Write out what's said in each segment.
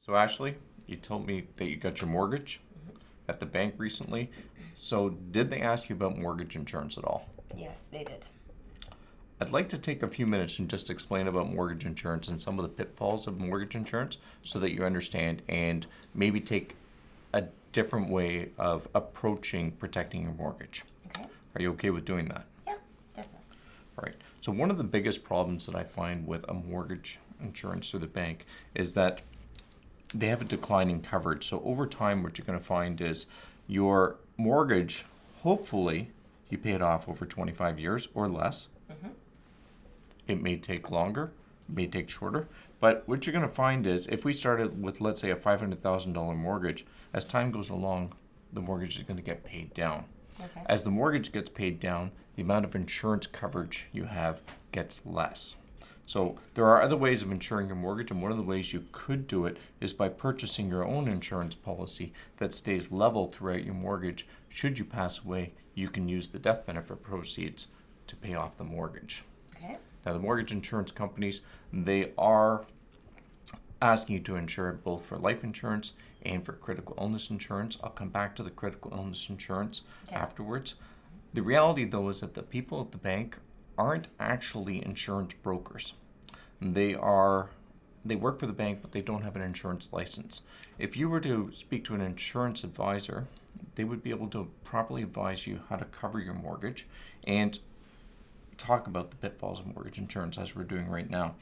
So Ashley, you told me that you got your mortgage at the bank recently. So did they ask you about mortgage insurance at all? Yes, they did. I'd like to take a few minutes and just explain about mortgage insurance and some of the pitfalls of mortgage insurance so that you understand and maybe take a different way of approaching protecting your mortgage. Okay. Are you okay with doing that? Yeah, definitely. All right. So one of the biggest problems that I find with a mortgage insurance through the bank is that they have a declining coverage. So over time, what you're going to find is your mortgage, hopefully, you pay it off over 25 years or less. It may take longer, it may take shorter. But what you're going to find is if we started with, let's say, a $500,000 mortgage, as time goes along, the mortgage is going to get paid down. Okay. As the mortgage gets paid down, the amount of insurance coverage you have gets less. So there are other ways of insuring your mortgage, and one of the ways you could do it is by purchasing your own insurance policy that stays level throughout your mortgage. Should you pass away, you can use the death benefit proceeds to pay off the mortgage. Okay. Now, the mortgage insurance companies, they are asking you to insure it both for life insurance and for critical illness insurance. I'll come back to the critical illness insurance afterwards. The reality, though, is that the people at the bank aren't actually insurance brokers. They work for the bank, but they don't have an insurance license. If you were to speak to an insurance advisor, they would be able to properly advise you how to cover your mortgage and talk about the pitfalls of mortgage insurance as we're doing right now.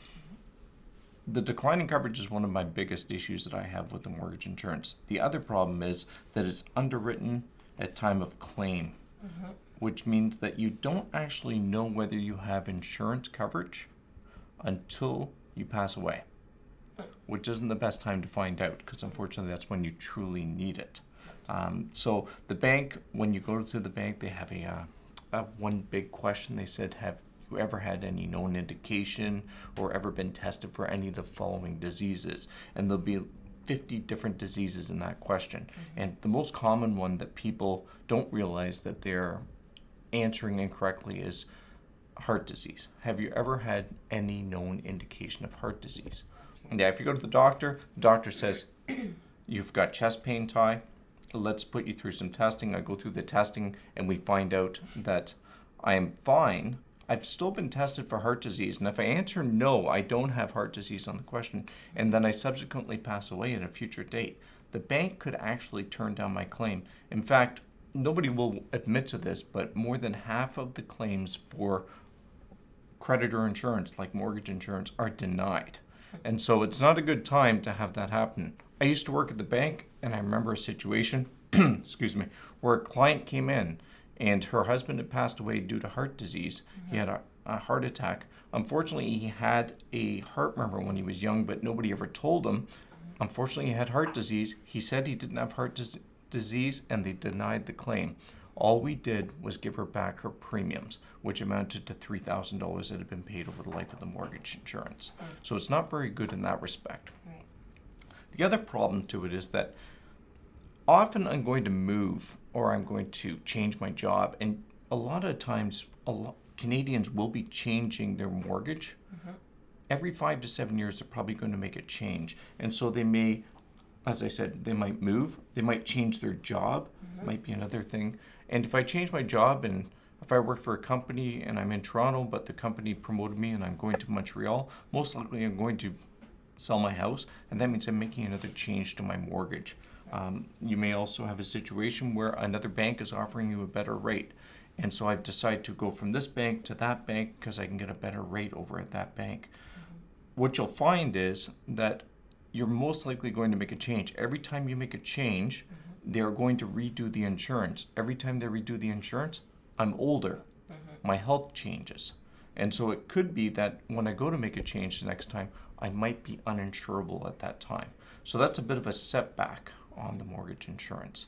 The declining coverage is one of my biggest issues that I have with the mortgage insurance. The other problem is that it's underwritten at time of claim, which means that you don't actually know whether you have insurance coverage until you pass away, which isn't the best time to find out because unfortunately that's when you truly need it. So the bank, when you go to the bank, they have a one big question. They said, have you ever had any known indication or ever been tested for any of the following diseases? And there'll be 50 different diseases in that question. And the most common one that people don't realize that they're answering incorrectly is heart disease. Have you ever had any known indication of heart disease? And yeah, if you go to the doctor says, you've got chest pain, Ty. Let's put you through some testing. I go through the testing and we find out that I am fine. I've still been tested for heart disease. And if I answer no, I don't have heart disease on the question, and then I subsequently pass away at a future date, the bank could actually turn down my claim. In fact, nobody will admit to this, but more than half of the claims for creditor insurance, like mortgage insurance, are denied. And so it's not a good time to have that happen. I used to work at the bank, and I remember a situation, excuse me, where a client came in and her husband had passed away due to heart disease. He had a heart attack. Unfortunately, he had a heart murmur when he was young, but nobody ever told him. Unfortunately, he had heart disease. He said he didn't have heart disease, and they denied the claim. All we did was give her back her premiums, which amounted to $3,000 that had been paid over the life of the mortgage insurance. So it's not very good in that respect. Right. The other problem to it is that often I'm going to move or I'm going to change my job, and a lot of times Canadians will be changing their mortgage. Every 5 to 7 years, they're probably going to make a change. And so they may, as I said, they might move, they might change their job, might be another thing. And if I change my job and if I work for a company and I'm in Toronto, but the company promoted me and I'm going to Montreal, most likely I'm going to sell my house, and that means I'm making another change to my mortgage. You may also have a situation where another bank is offering you a better rate. And so I've decided to go from this bank to that bank because I can get a better rate over at that bank. What you'll find is that you're most likely going to make a change. Every time you make a change, they're going to redo the insurance. Every time they redo the insurance, I'm older. My health changes. And so it could be that when I go to make a change the next time, I might be uninsurable at that time. So that's a bit of a setback on the mortgage insurance.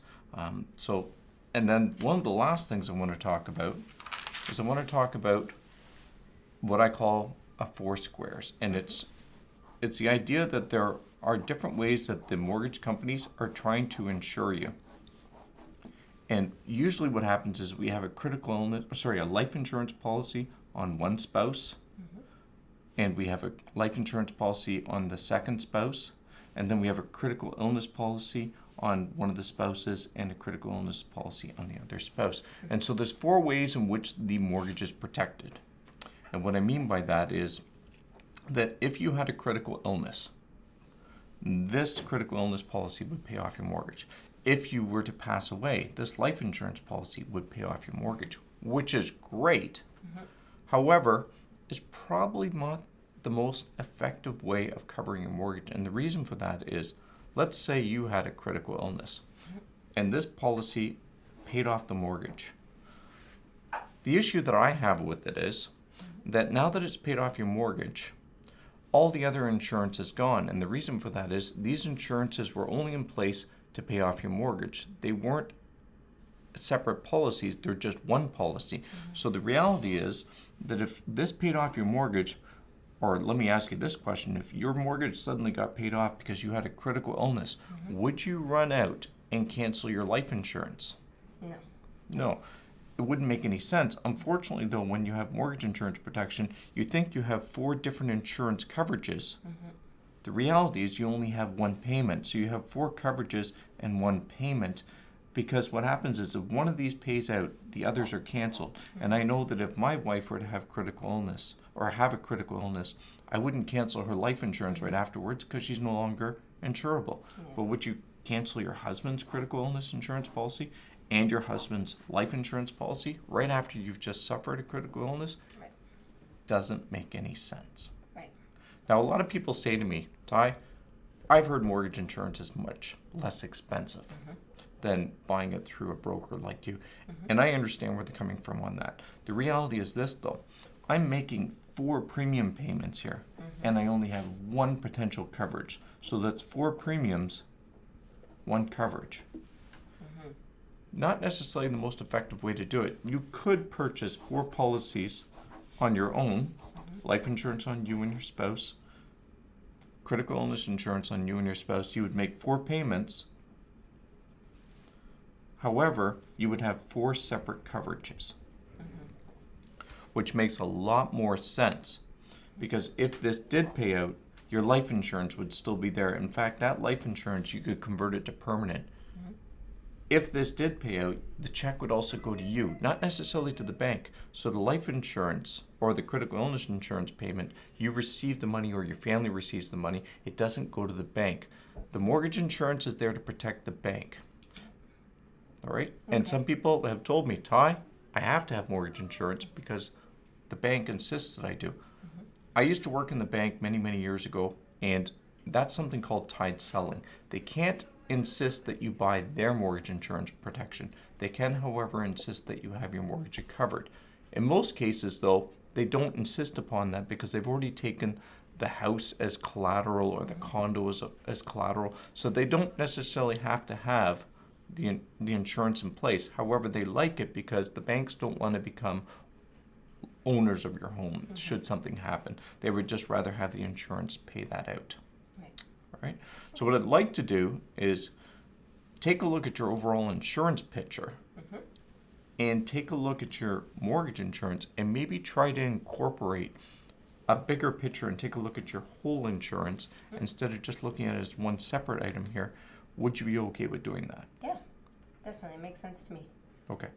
And then one of the last things I want to talk about is I want to talk about what I call a four squares. And it's the idea that there are different ways that the mortgage companies are trying to insure you. And usually what happens is we have a life insurance policy on one spouse, and we have a life insurance policy on the second spouse, and then we have a critical illness policy on one of the spouses and a critical illness policy on the other spouse. And so there's 4 ways in which the mortgage is protected. And what I mean by that is that if you had a critical illness, this critical illness policy would pay off your mortgage. If you were to pass away, this life insurance policy would pay off your mortgage, which is great. However, it's probably not the most effective way of covering your mortgage. And the reason for that is, let's say you had a critical illness and this policy paid off the mortgage. The issue that I have with it is that now that it's paid off your mortgage, all the other insurance is gone. And the reason for that is these insurances were only in place to pay off your mortgage. They weren't separate policies, they're just one policy. So the reality is that if this paid off your mortgage, or let me ask you this question, if your mortgage suddenly got paid off because you had a critical illness, would you run out and cancel your life insurance? No. No. It wouldn't make any sense. Unfortunately, though, when you have mortgage insurance protection, you think you have 4 different insurance coverages. The reality is you only have 1 payment. So you have 4 coverages and 1 payment, because what happens is if one of these pays out, the others are canceled. And I know that if my wife were to have critical illness or have a critical illness, I wouldn't cancel her life insurance right afterwards because she's no longer insurable. But would you cancel your husband's critical illness insurance policy and your husband's life insurance policy right after you've just suffered a critical illness? Right. Doesn't make any sense. Right. Now, a lot of people say to me, Ty, I've heard mortgage insurance is much less expensive than buying it through a broker like you. And I understand where they're coming from on that. The reality is this, though. I'm making 4 premium payments here, and I only have 1 potential coverage. So that's 4 premiums, 1 coverage. Not necessarily the most effective way to do it. You could purchase 4 policies on your own, life insurance on you and your spouse, critical illness insurance on you and your spouse. You would make 4 payments. However, you would have 4 separate coverages, which makes a lot more sense, because if this did pay out, your life insurance would still be there. In fact, that life insurance, you could convert it to permanent. If this did pay out, the check would also go to you, not necessarily to the bank. So the life insurance or the critical illness insurance payment, you receive the money or your family receives the money. It doesn't go to the bank. The mortgage insurance is there to protect the bank. All right? And some people have told me, Ty, I have to have mortgage insurance because the bank insists that I do. I used to work in the bank many, many years ago, and that's something called tied selling. They can't insist that you buy their mortgage insurance protection. They can, however, insist that you have your mortgage covered. In most cases, though, they don't insist upon that because they've already taken the house as collateral or the condo as collateral, so they don't necessarily have to have the insurance in place. However, they like it because the banks don't want to become owners of your home should something happen. They would just rather have the insurance pay that out. Right. All right? So what I'd like to do is take a look at your overall insurance picture and take a look at your mortgage insurance and maybe try to incorporate a bigger picture and take a look at your whole insurance instead of just looking at it as one separate item here. Would you be okay with doing that? Yeah, definitely makes sense to me. Okay.